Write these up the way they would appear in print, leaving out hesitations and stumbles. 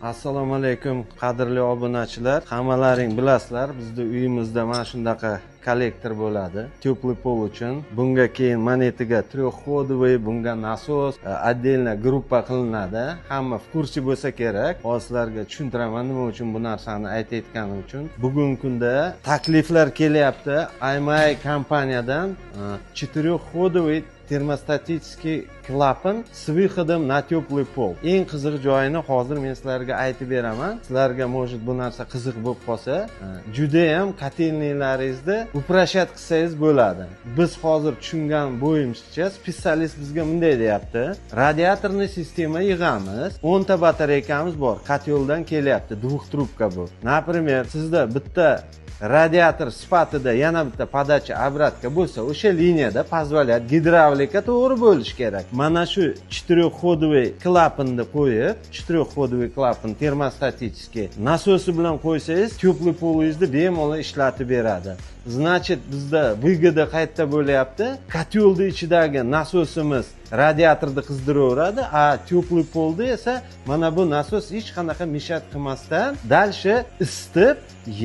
Assalomu alaykum qadrli obunachilar. Hammalaring bilasizlar, bizda uyimizda mana shunaqa kollektor bo'ladi. Теплый pol uchun. Bunga keyin monetiga трехходовый, bunga nasos, отдельно gruppa qilinadi. Hamma в kursi bo'lsa kerak. Hozirlarga tushuntiraman nima uchun bu narsani aytayotganim uchun. Bugungi kunda takliflar kelyapti. IMI kompaniyadan четырехходовый termostatический klapan с выходом на теплый pol. Eng qiziq joyini hozir men sizlarga aytib beraman. Sizlarga может bu narsa qiziq bo'lib qolsa, juda ham kotelnilaringizda uprashat qilsangiz bo'ladi. Biz hozir tushungan bo'yimizcha specialist bizga bunday deyapti. Radiatorni sistema yig'amiz. 10 ta batareykamiz bor. Koteldan kelyapti. Двухтрубка bu. Например, sizda bitta radiator sifatida yana bitta podacha обратка bo'lsa, o'sha liniyada позволяет gidravlika to'g'ri bo'lishi kerak. Mana shu четырехходовый klapanni qo'yib, четырехходовый klapan termostatический nasosi bilan qo'ysangiz, теплый polingizni bemalol ishlatib beradi. Значит, bizda выгода qayerda bo'lyapti? Kotelda ichidagi nasosimiz radiatorni qizdiraveradi, a теплый polda esa mana bu nasos hech qanaqa mishat qilmasdan dalshi isitib,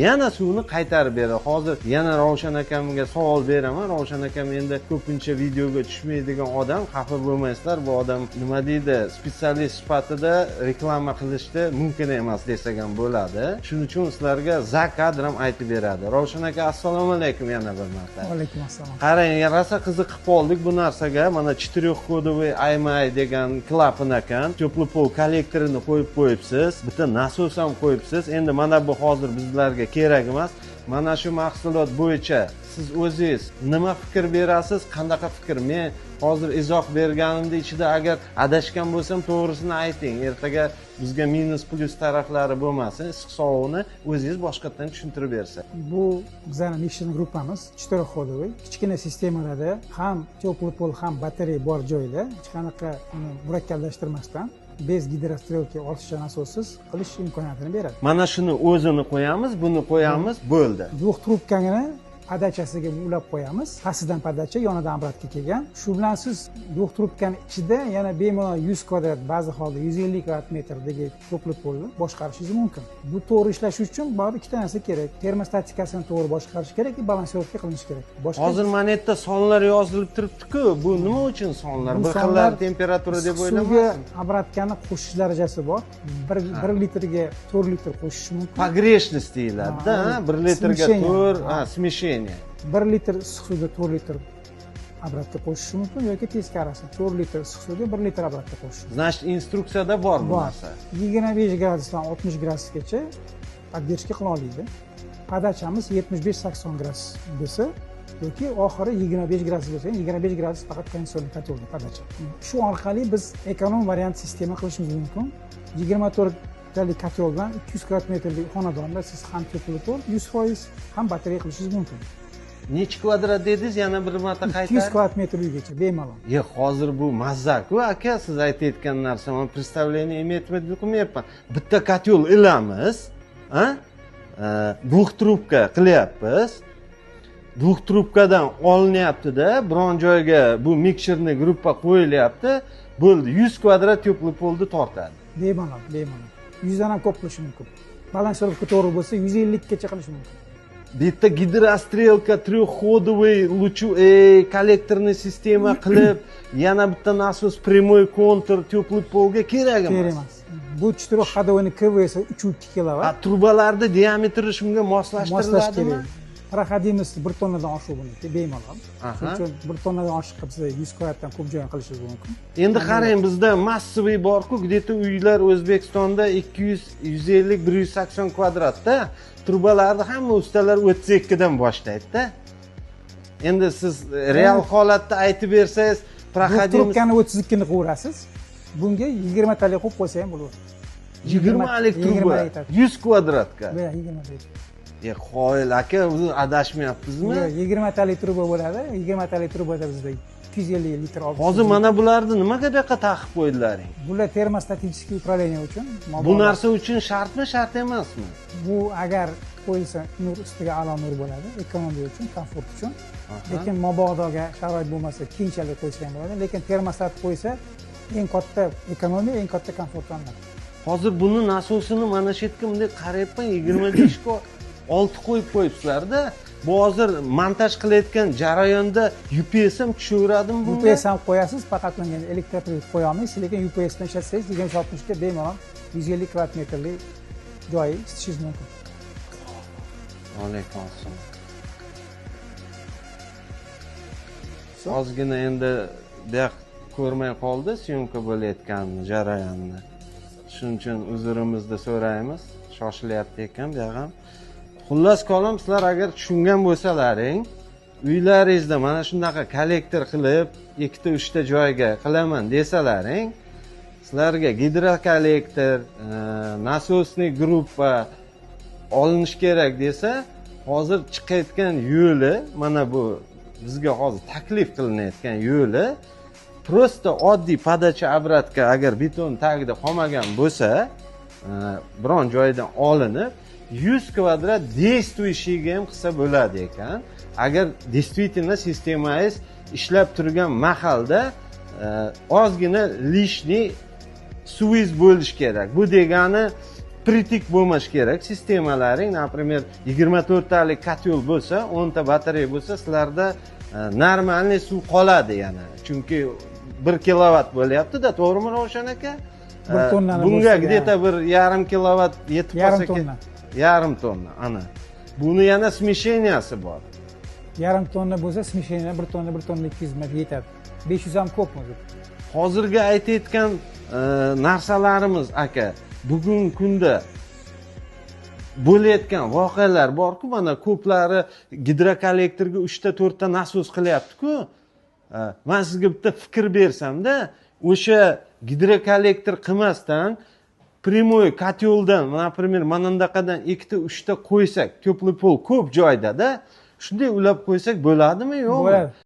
yana suvni qaytarib beradi. Hozir yana Ravshan akamga savol beraman. Ravshan akam endi ko'pincha videoga tushmaydigan odam, xafa bo'lmaysizlar. Bu odam nima deydi? Specialist sifatida reklama qilishni mumkin emas desak ham bo'ladi. Shuning uchun sizlarga za kadr ham aytib beradi. Ravshan aka, assalomu alaykum yana bir marta. Va alaykum assalom. Qarang, rosa qiziqib qoldik bu narsaga. Mana четырехходовый IMI degan klapan ekan. Теплый pol kollektorini qo'yib qo'yibsiz. Bitta nasos ham qo'yibsiz. Endi mana bu hozir bizlarga kerak emas. Mana shu mahsulot bo'yicha siz o'zingiz nima fikr berasiz? Qanaqa fikr? Men hozir izoh berganimda ichida agar adashgan bo'lsam to'g'risini ayting. Ertaga bizga minus plus taraflari bo'lmasin. Issiq sovuqni o'zingiz boshqatdan tushuntirib bersangiz. Bu bizning mishini gruppamiz четырехходовый. Kichkina sistemalarda ham теплый pol ham batareya bor joyda hech qanaqa murakkablashtirmasdan bez gidrostrelka ortiqcha nasossiz qilish imkoniyatini beradi. Mana shuni o'zini qo'yamiz, buni qo'yamiz, bo'ldi. Двухтрубкani podachasiga ulab qo'yamiz. Pastidan podacha, yonidan obratga kelgan. Shu bilan siz двухтрубкani ichida yana bemalol 100 kvadrat, ba'zi holda 150 kvadrat metrdagi теплый polni boshqarishingiz mumkin. Bu to'g'ri ishlash uchun baribir ikkita narsa kerak. Termostatikasini to'g'ri boshqarish kerak va balansirovka qilinishi kerak. Hozir mana bu yerda sonlar yozilib turibdi-ku. Bu nima uchun sonlar? Bir xil temperatura deb o'ylamaysiz? Obratgani qo'shish darajasi bor. 1 litrga 4 litr qo'shish mumkin. Pogрешность deyiladi-da, 1 litrga 4, смешение. 1 litr issiq suvga 4 litr obratga qo'shish mumkin yoki teskarisi 4 litr issiq suvga 1 litr obratga qo'shish. Значит, instruksiyada bor bu narsa. 25 gradusdan 60 gradusgacha поддержка qila oladi. Podachamiz 75-80 gradus bo'lsa yoki oxiri 25 gradus bo'lsa, 25 gradus faqat kondisioner kotelda podacha. Shu orqali biz ekonom variant sistema qilishimiz mumkin. 24 talik koteldan 200 kvadrat metrlik xonadonda siz ham teplый pol 100% ham batareya qilishingiz mumkin. Necha kvadrat dedingiz? Yana bir marta qaytaring. 200 kvadrat metr uygacha bemalol. Hozir bu mazza-ku aka, siz aytayotgan narsa, men представление imetmay qilmayapman. Bitta kotel ilamiz, двухтрубка qilyapmiz. Двухтрубkadan olinyapti-da, biron joyga bu mikserni gruppa qo'yilyapti. Bo'ldi, 100 kvadrat teplый polni tortadi. Bemalol. 100 dan ham ko'p qilish mumkin. Balansirovka to'g'ri bo'lsa 150 gacha qilish mumkin. Bitta gidrostrelka, трехходовый kollektorni sistema qilib, yana bitta nasos прямой kontur теплый polga kerak emas. Bu четырехходовый КВ esa 3,2 kilovat. Trubalarni diametri shunga moslashtiriladimi? Prohodimos 1 tonnadan oshiq bo'ladi, bemalol. Shuning uchun 1 tonnadan oshiq qilsa 100 kvadratdan ko'p joyni qilishingiz mumkin. Endi qarang, bizda massiviy bor-ku, где-то uylar O'zbekistonda 200, 150, 180 kvadratda. Trubalarni hamma ustalar 32 dan boshlaydi-da. Endi siz real holatda aytib bersangiz, prohodimos trubkani 32 ni qo'yasiz. Bunga 20 talik qo'yib qo'ysa ham bo'ladi. 20 lik truba 100 kvadratga. 20 talik. Qoyil aka, o'zi adashmayapsizmi? Yo'q, 20 talik truba bo'ladi. 20 talik trubada bizda 250 litr olib. Hozir mana bularni nimaga bu yoqqa taqib qo'ydilaring? Bular termostatический управление uchun. Bu narsa uchun shartmi, shart emasmi? Bu agar qo'yilsa, nur ustiga a'lo nur bo'ladi, ekonomiya uchun, komfort uchun. Lekin mabodoga sharoit bo'lmasa, keyinchalik qo'ysa ham bo'ladi, lekin termostat qo'ysa eng katta ekonomiya, eng katta komfortlanadi. hozir buni nasosini mana shu yerga bunday qarayapman 25 ga 6 qo'yib qo'yibsizlarda. Bu hozir montaj qilayotgan jarayonda UPS ham tushaveradimi bunga? UPS ham qo'yasiz, faqat unga elektropривод qo'ya olmaysiz, lekin UPS bilan ishlatsangiz 25-60 ga bemalol 150 kvadrat metrli joy isitishingiz mumkin. Alaykum assalom. Ozgina endi buyoq ko'rmay qoldi syomka bo'layotgan jarayonni. Shuning uchun uzrimizni so'raymiz. Shoshilyapti ekan bu ham. Xullas kalom, sizlar agar tushungan bo'lsalaring, uylaringizda mana shunaqa kollektor qilib, 2-3 ta joyga qilaman desalaring, sizlarga gidrokollektor, nasosniy gruppa olinish kerak desa, hozir chiqayotgan yo'li, mana bu bizga hozir taklif qilinayotgan yo'li prosta oddiy podacha обратка agar beton tagida qolmagan bo'lsa, biron joydan olinib 100 kvadrat действующийga ham qilsa bo'ladi ekan. Agar действительно sistemangiz ishlab turgan mahalda ozgina lishniy suvingiz bo'lish kerak. Bu degani pritik bo'lmash kerak. Sistemalaring, например, 24 talik kotel bo'lsa, 10 ta batareya bo'lsa, sizlarda normalniy suv qoladi yana. Chunki 1 kilovat bo'lyapti-da, to'g'rimi Ravshan aka? 1 tonnani bunga где-то 1,5 kilovat yetib qolsa tonna. Yarim tonna, ana. Buni yana smisheniyasi bor. Yarim tonna bo'lsa, smesheniya 1 tonna 200 metr yetadi. 500 ham ko'p o'zi. Hozirgi aytayotgan narsalarimiz aka, bugungi kunda bo'layotgan voqealar bor-ku, mana ko'plari gidrokollektorga 3 ta 4 ta nasos qilyapti-ku. Men sizga bitta fikr bersam-da, o'sha gidrokollektor qilmasdan primoy koteldan, например, mana bundaqadan 2 ta 3 ta qo'ysak, teplый pol ko'p joyda-da, shunday ulab qo'ysak bo'ladimi, yo'qmi? Bo'ladi.